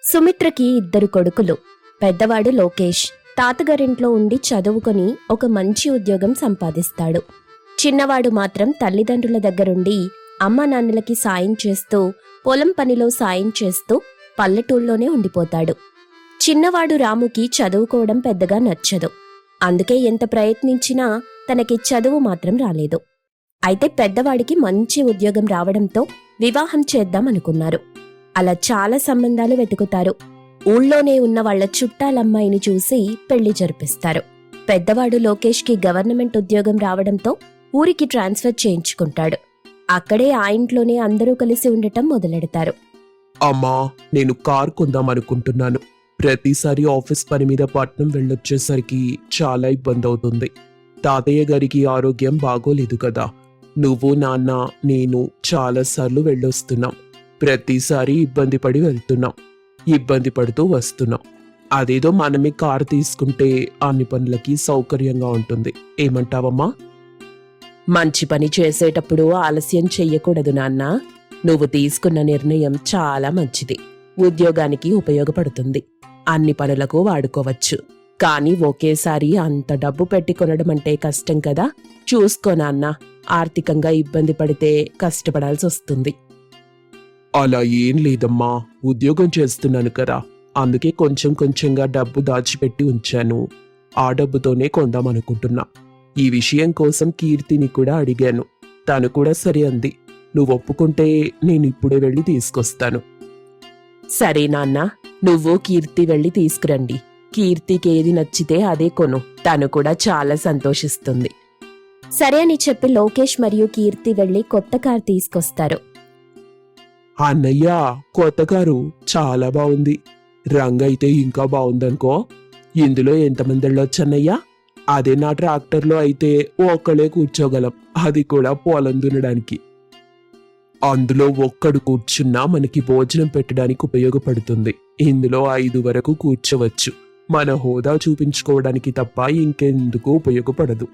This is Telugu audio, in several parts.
సుమిత్రకి ఇద్దరు కొడుకులు. పెద్దవాడు లోకేష్ తాతగారింట్లో ఉండి చదువుకొని ఒక మంచి ఉద్యోగం సంపాదిస్తాడు. చిన్నవాడు మాత్రం తల్లిదండ్రుల దగ్గరుండి అమ్మా నాన్నలకి సాయం చేస్తూ, పొలం పనిలో సాయం చేస్తూ పల్లెటూళ్ళలోనే ఉండిపోతాడు. చిన్నవాడు రాముకి చదువుకోవడం పెద్దగా నచ్చదు. అందుకే ఎంత ప్రయత్నించినా తనకి చదువు మాత్రం రాలేదు. అయితే పెద్దవాడికి మంచి ఉద్యోగం రావడంతో వివాహం చేద్దామనుకున్నారు. అలా చాలా సంబంధాలు వెతుకుతారు. ఊళ్ళోనే ఉన్న వాళ్ల చుట్టాలమ్మాయిని చూసి పెళ్లి జరిపిస్తారు. పెద్దవాడు లోకేష్కి గవర్నమెంట్ ఉద్యోగం రావడంతో ఊరికి ట్రాన్స్ఫర్ చేయించుకుంటాడు. అక్కడే ఆ ఇంట్లోనే అందరూ కలిసి ఉండటం మొదలెడతారు. అమ్మా, నేను కార్ కొందామనుకుంటున్నాను. ప్రతిసారి ఆఫీస్ పని మీద పట్నం వెళ్ళొచ్చేసరికి చాలా ఇబ్బంది అవుతుంది. తాతయ్య గారికి ఆరోగ్యం బాగోలేదు కదా. నువ్వు, నాన్న, నేను చాలాసార్లు వెళ్ళొస్తున్నాం. ప్రతిసారి ఇబ్బంది పడి వెళ్తున్నాం, ఇబ్బంది పడుతూ వస్తున్నాం. అదేదో మనమే కారు తీసుకుంటే అన్ని పనులకి సౌకర్యంగా ఉంటుంది. ఏమంటావమ్మా? మంచి పని చేసేటప్పుడు ఆలస్యం చెయ్యకూడదు నాన్న. నువ్వు తీసుకున్న నిర్ణయం చాలా మంచిది. ఉద్యోగానికి ఉపయోగపడుతుంది. అన్ని పనులకు వాడుకోవచ్చు. కానీ ఒకేసారి అంత డబ్బు పెట్టి కొనడం అంటే కష్టం కదా. చూసుకో నాన్న, ఆర్థికంగా ఇబ్బంది పడితే కష్టపడాల్సి వస్తుంది. అలా ఏం లేదమ్మా, ఉద్యోగం చేస్తున్నాను కదా, అందుకే కొంచెం కొంచెంగా డబ్బు దాచిపెట్టి ఉంచాను. ఆ డబ్బుతోనే కొందామనుకుంటున్నా. ఈ విషయం కోసం కీర్తిని కూడా అడిగాను. తను కూడా సరే అంది. నువ్వు ఒప్పుకుంటే నేను ఇప్పుడే వెళ్ళి తీసుకొస్తాను. సరే నాన్న, నువ్వు కీర్తి వెళ్ళి తీసుకురండి. కీర్తికి ఏది నచ్చితే అదే కొను. తను కూడా చాలా సంతోషిస్తుంది. సరే అని చెప్పి లోకేష్ మరియు కీర్తి వెళ్లి కొత్త కారు తీసుకొస్తారు. అన్నయ్య, కొత్త కారు చాలా బాగుంది. రంగు అయితే ఇంకా బాగుందనుకో. ఇందులో ఎంతమంది వెళ్ళొచ్చన్నయ్యా? అదే నా ట్రాక్టర్లో అయితే ఒక్కడే కూర్చోగలం, అది కూడా పొలం దున్నడానికి. అందులో ఒక్కడు కూర్చున్నా మనకి భోజనం పెట్టడానికి ఉపయోగపడుతుంది. ఇందులో 5 వరకు కూర్చోవచ్చు. మన హోదా చూపించుకోవడానికి తప్ప ఇంకెందుకు ఉపయోగపడదు.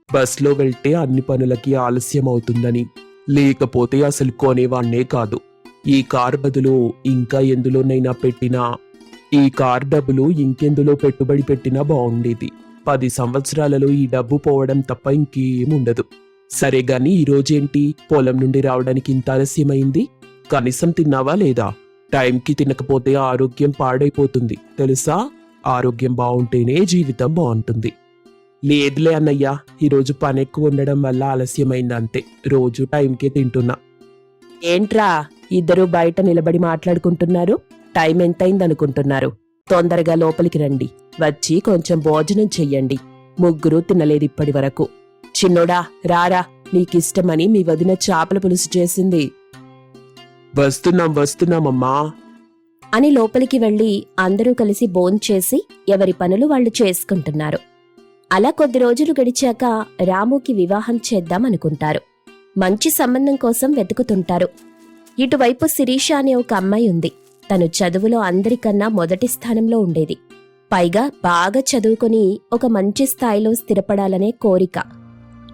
బస్లో వెళ్తే అన్ని పనులకి ఆలస్యం అవుతుందని, లేకపోతే అసలు కొనేవాణ్ణే కాదు. ఈ కార్ బదులు ఇంకా ఎందులోనైనా పెట్టినా, ఈ కార్ డబ్బులు ఇంకెందులో పెట్టుబడి పెట్టినా బాగుండేది. 10 సంవత్సరాలలో ఈ డబ్బు పోవడం తప్ప ఇంకేముండదు. సరే గాని ఈరోజేంటి పొలం నుండి రావడానికి ఇంత ఆలస్యమైంది? కనీసం తిన్నావా లేదా? టైంకి తినకపోతే ఆరోగ్యం పాడైపోతుంది తెలుసా. ఆరోగ్యం బాగుంటేనే జీవితం బాగుంటుంది. లేదులే అన్నయ్య, ఈరోజు పని ఎక్కువ ఉండడం వల్ల ఆలస్యమైందంతే. రోజు టైంకే తింటున్నా. ఏంట్రా ఇద్దరూ బయట నిలబడి మాట్లాడుకుంటున్నారు? టైం ఎంతైందనుకుంటున్నారు? తొందరగా లోపలికి రండి. వచ్చి కొంచెం భోజనం చెయ్యండి. ముగ్గురు తినలేదు ఇప్పటి వరకు. చిన్నోడా రారా, నీకిష్టమని మీ వదిన చేపల పులుసు చేసింది. వస్తున్నామమ్మా అని లోపలికి వెళ్లి అందరూ కలిసి భోంచేసి ఎవరి పనులు వాళ్లు చేసుకుంటున్నారు. అలా కొద్ది రోజులు గడిచాక రాముకి వివాహం చేద్దామనుకుంటారు. మంచి సంబంధం కోసం వెతుకుతుంటారు. ఇటువైపు శిరీష అనే ఒక అమ్మాయి ఉంది. తను చదువులో అందరికన్నా మొదటి స్థానంలో ఉండేది. పైగా బాగా చదువుకొని ఒక మంచి స్థాయిలో స్థిరపడాలనే కోరిక.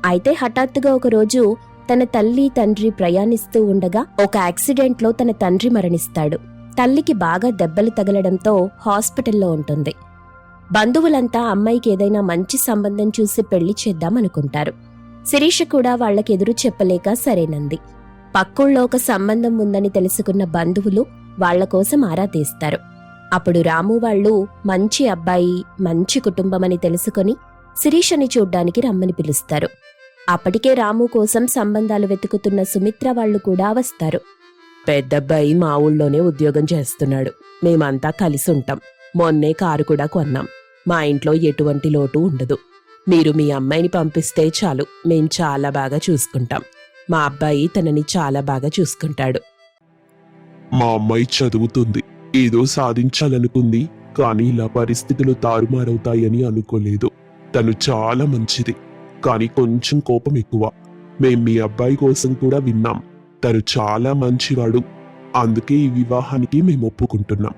అయితే హఠాత్తుగా ఒకరోజు తన తల్లి తండ్రి ప్రయాణిస్తూ ఉండగా ఒక యాక్సిడెంట్లో తన తండ్రి మరణిస్తాడు. తల్లికి బాగా దెబ్బలు తగలడంతో హాస్పిటల్లో ఉంటుంది. బంధువులంతా అమ్మాయికి ఏదైనా మంచి సంబంధం చూసి పెళ్లి చేద్దామనుకుంటారు. శిరీష కూడా వాళ్లకెదురు చెప్పలేక సరేనంది. పక్కుళ్ళో ఒక సంబంధం ఉందని తెలుసుకున్న బంధువులు వాళ్ల కోసం ఆరా తీస్తారు. అప్పుడు రాము వాళ్ళు మంచి అబ్బాయి, మంచి కుటుంబమని తెలుసుకొని శిరీషని చూడ్డానికి రమ్మని పిలుస్తారు. అప్పటికే రాము కోసం సంబంధాలు వెతుకుతున్న సుమిత్ర వాళ్లు కూడా వస్తారు. పెద్దబ్బాయి మా ఊళ్ళోనే ఉద్యోగం చేస్తున్నాడు. మేమంతా కలిసి ఉంటాం. మొన్నే కారు కూడా కొన్నాం. మా ఇంట్లో ఎటువంటి లోటు ఉండదు. మీరు మీ అమ్మాయిని పంపిస్తే చాలు, మేం చాలా బాగా చూసుకుంటాం. మా అబ్బాయి తనని చాలా బాగా చూసుకుంటాడు. మా అమ్మాయి చదువుతుంది, ఏదో సాధించాలనుకుంది. కానీ ఇలా పరిస్థితులు తారుమారవుతాయని అనుకోలేదు. తను చాలా మంచిది, కానీ కొంచెం కోపం ఎక్కువ. మేం మీ అబ్బాయి కోసం కూడా విన్నాం. తను చాలా మంచివాడు. అందుకే ఈ వివాహానికి మేము ఒప్పుకుంటున్నాం.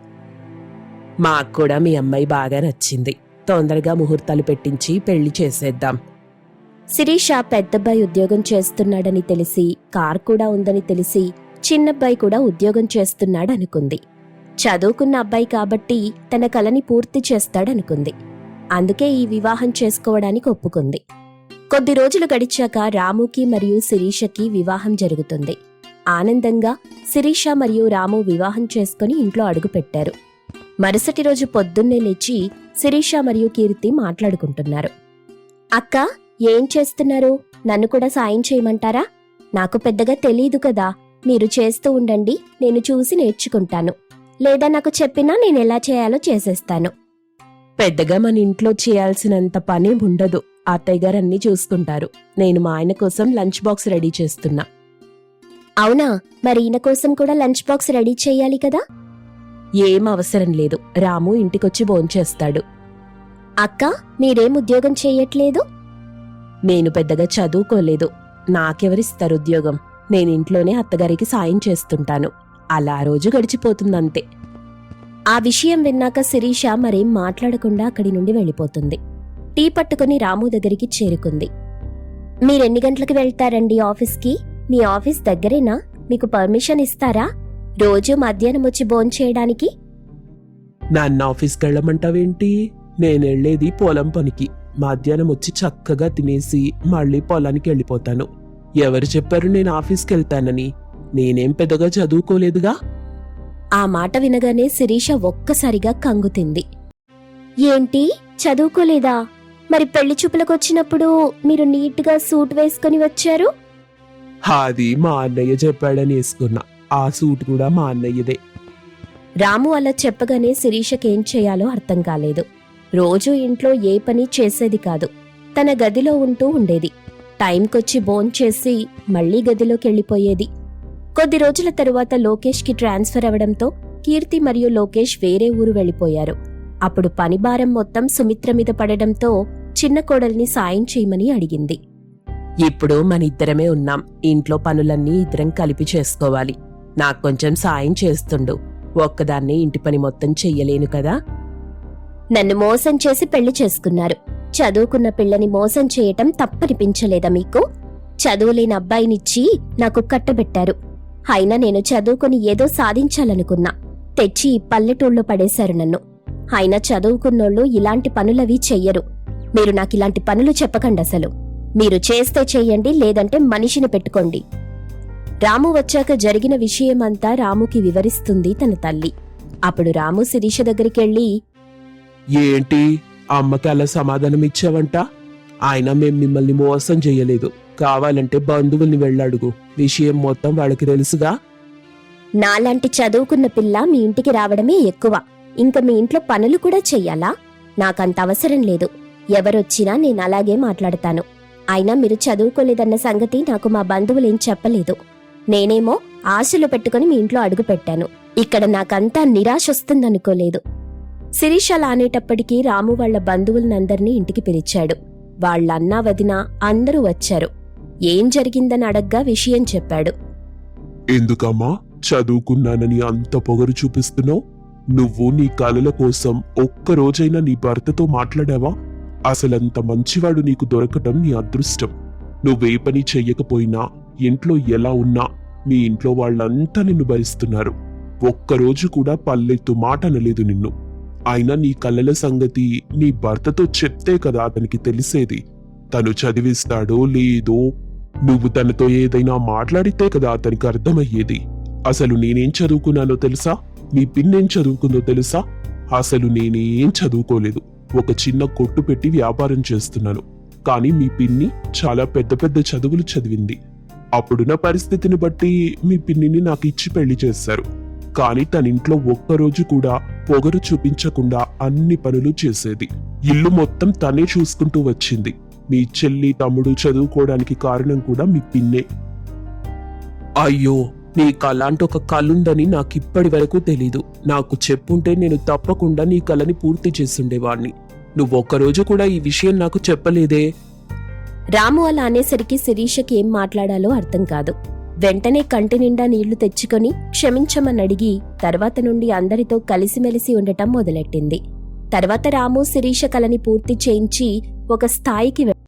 మాకు కూడా మీ అమ్మాయి బాగా నచ్చింది. తొందరగా ముహూర్తాలు పెట్టించి పెళ్లి చేసేద్దాం. శిరీష పెద్దబ్బాయి ఉద్యోగం చేస్తున్నాడని తెలిసి, కార్ కూడా ఉందని తెలిసి చిన్నబ్బాయి కూడా ఉద్యోగం చేస్తున్నాడనుకుంది. చదువుకున్న అబ్బాయి కాబట్టి తన కలని పూర్తి చేస్తాడనుకుంది. అందుకే ఈ వివాహం చేసుకోవడానికి ఒప్పుకుంది. కొద్ది రోజులు గడిచాక రాముకి మరియు శిరీషకి వివాహం జరుగుతుంది. ఆనందంగా శిరీష మరియు రాము వివాహం చేసుకుని ఇంట్లో అడుగుపెట్టారు. మరుసటి రోజు పొద్దున్నే లేచి శిరీష మరియు కీర్తి మాట్లాడుకుంటున్నారు. అక్క, ఏం చేస్తున్నారు? నన్ను కూడా సాయం చేయమంటారా? నాకు పెద్దగా తెలీదు కదా, మీరు చేస్తూ ఉండండి, నేను చూసి నేర్చుకుంటాను. లేదా నాకు చెప్పినా నేనెలా చేయాలో చేసేస్తాను. పెద్దగా మన ఇంట్లో చేయాల్సినంత పని ఉండదు. అత్తయ్య గారు అన్నీ చూసుకుంటారు. నేను మా ఆయన కోసం లంచ్ బాక్స్ రెడీ చేస్తున్నా. అవునా? మరి ఈయన కోసం కూడా లంచ్ బాక్స్ రెడీ చెయ్యాలి కదా? ఏం అవసరం లేదు, రాము ఇంటికొచ్చి భోంచేస్తాడు. అక్క, మీరేం ఉద్యోగం చెయ్యట్లేదు? నేను పెద్దగా చదువుకోలేదు. నాకెవరిస్తారు ఉద్యోగం? నేనింట్లోనే అత్తగారికి సాయం చేస్తుంటాను. అలా రోజు గడిచిపోతుందంతే. ఆ విషయం విన్నాక శిరీష మరేం మాట్లాడకుండా అక్కడి నుండి వెళ్ళిపోతుంది. టీ పట్టుకుని రాము దగ్గరికి చేరుకుంది. మీరెన్ని గంటలకు వెళ్తారండి ఆఫీస్కి? మీ ఆఫీస్ దగ్గరేనా? మీకు పర్మిషన్ ఇస్తారా రోజు మధ్యాహ్నం వచ్చి భోంచేయడానికి? నన్ను ఆఫీస్కి వెళ్ళమంటావేంటి? నేనెళ్లేది పొలం పనికి. మధ్యాహ్నం వచ్చి చక్కగా తినేసి మళ్ళీ పొలానికి వెళ్ళిపోతాను. ఎవరు చెప్పారు నేను ఆఫీస్కి వెళ్తానని? నేనేం పెద్దగా చదువుకోలేదుగా. ఆ మాట వినగానే శిరీష ఒక్కసారిగా కంగుతింది. ఏంటి, చదువుకోలేదా? మరి పెళ్లి చూపులకొచ్చినప్పుడు మీరు నీట్గా సూట్ వేసుకుని వచ్చారు. అది మా అన్నయ్య చెప్పాడని వేసుకున్నా. ఆ సూట్ కూడా మా అన్నయ్యదే. రాము అలా చెప్పగానే శిరీషకేం చేయాలో అర్థం కాలేదు. రోజూ ఇంట్లో ఏ పని చేసేది కాదు. తన గదిలో ఉంటూ ఉండేది. టైంకొచ్చి భోంచేసి మళ్లీ గదిలోకెళ్లిపోయేది. కొద్ది రోజుల తరువాత లోకేష్కి ట్రాన్స్ఫర్ అవడంతో కీర్తి మరియు లోకేష్ వేరే ఊరు వెళ్లిపోయారు. అప్పుడు పనిభారం మొత్తం సుమిత్ర మీద పడడంతో చిన్న కోడల్ని సాయం చేయమని అడిగింది. ఇప్పుడు మన ఇద్దరమే ఉన్నాం. ఇంట్లో పనులన్నీ ఇద్దరం కలిపి చేసుకోవాలి. నాకు కొంచెం సాయం చేస్తుండు. ఒక్కదాన్నే ఇంటి పని మొత్తం చెయ్యలేను కదా. నన్ను మోసం చేసి పెళ్లి చేసుకున్నారు. చదువుకున్న పిల్లని మోసం చేయటం తప్పనిపించలేదా మీకు? చదువులేని అబ్బాయినిచ్చి నాకు కట్టబెట్టారు. అయినా నేను చదువుకుని ఏదో సాధించాలనుకున్నా. తెచ్చి ఈ పల్లెటూళ్ళలో పడేశారు నన్ను. అయినా చదువుకున్నోళ్ళు ఇలాంటి పనులవి చెయ్యరు. మీరు నాకిలాంటి పనులు చెప్పకండి. అసలు మీరు చేస్తే చెయ్యండి, లేదంటే మనిషిని పెట్టుకోండి. రాము వచ్చాక జరిగిన విషయమంతా రాముకి వివరిస్తుంది తన తల్లి. అప్పుడు రాము శిరీష దగ్గరికెళ్ళి, ఏంటి అమ్మకి అలా సమాధానం ఇచ్చావంట? ఆయన మేం మిమ్మల్ని మోసం చెయ్యలేదు. కావాలంటే బంధువుల్ని వెళ్ళడుగు. విషయం మొత్తం వాళ్ళకి తెలుసుగా. నాలాంటి చదువుకున్న పిల్ల మీ ఇంటికి రావడమే ఎక్కువ. ఇంక మీ ఇంట్లో పనులు కూడా చెయ్యాలా? నాకంత అవసరం లేదు. ఎవరొచ్చినా నేను అలాగే మాట్లాడతాను. అయినా మీరు చదువుకోలేదన్న సంగతి నాకు మా బంధువులేం చెప్పలేదు. నేనేమో ఆశలు పెట్టుకుని మీ ఇంట్లో అడుగు పెట్టాను. ఇక్కడ నాకంతా నిరాశొస్తుందనుకోలేదు. శిరీష అలా అనేటప్పటికీ రాము వాళ్ల బంధువులనందర్నీ ఇంటికి పిలిచాడు. వాళ్లన్నా వదిన అందరూ వచ్చారు. ఏం జరిగిందని అడగ్గా విషయం చెప్పాడు. ఎందుకమ్మా చదువుకున్నానని అంత పొగరు చూపిస్తున్నావు? నువ్వు నీ కలల కోసం ఒక్కరోజైనా నీ భర్తతో మాట్లాడావా? అసలంత మంచివాడు నీకు దొరకటం నీ అదృష్టం. నువ్వే పని చెయ్యకపోయినా, ఇంట్లో ఎలా ఉన్నా మీ ఇంట్లో వాళ్ళంతా నిన్ను భరిస్తున్నారు. ఒక్కరోజు కూడా పల్లెత్తు మాట అనలేదు నిన్ను. అయినా నీ కలల సంగతి నీ భర్తతో చెప్తే కదా అతనికి తెలిసేది. తను చదివిస్తాడో లేదో, నువ్వు తనతో ఏదైనా మాట్లాడితే కదా అతనికి అర్థమయ్యేది. అసలు నేనేం చదువుకున్నానో తెలుసా? మీ పిన్నేం చదువుకుందో తెలుసా? అసలు నేనేం చదువుకోలేదు. ఒక చిన్న కొట్టు పెట్టి వ్యాపారం చేస్తున్నాను. కానీ మీ పిన్ని చాలా పెద్ద పెద్ద చదువులు చదివింది. అప్పుడున్న పరిస్థితిని బట్టి మీ పిన్నిని నాకు ఇచ్చి పెళ్లి చేశారు. కానీ తన ఇంట్లో ఒక్కరోజు కూడా పొగరు చూపించకుండా అన్ని పనులు చేసేది. ఇల్లు మొత్తం తనే చూసుకుంటూ వచ్చింది. మీ చెల్లి తమ్ముడు చదువుకోవడానికి కారణం కూడా మీ పిన్నే. అయ్యో, నీకు అలాంటి ఒక కలుందని నాకిప్పటి వరకు తెలీదు. నాకు చెప్పుంటే నేను తప్పకుండా నీ కలని పూర్తి చేసుండేవాణ్ణి. నువ్వొక్కరోజు కూడా ఈ విషయం నాకు చెప్పలేదే. రాము అలా అనేసరికి శిరీషకి ఏం మాట్లాడాలో అర్థం కాదు. వెంటనే కంటి నిండా నీళ్లు తెచ్చుకొని క్షమించమని అడిగి తర్వాత నుండి అందరితో కలిసిమెలిసి ఉండటం మొదలెట్టింది. తర్వాత రాము శిరీష కలని పూర్తి చేయించి ఒక స్థాయికి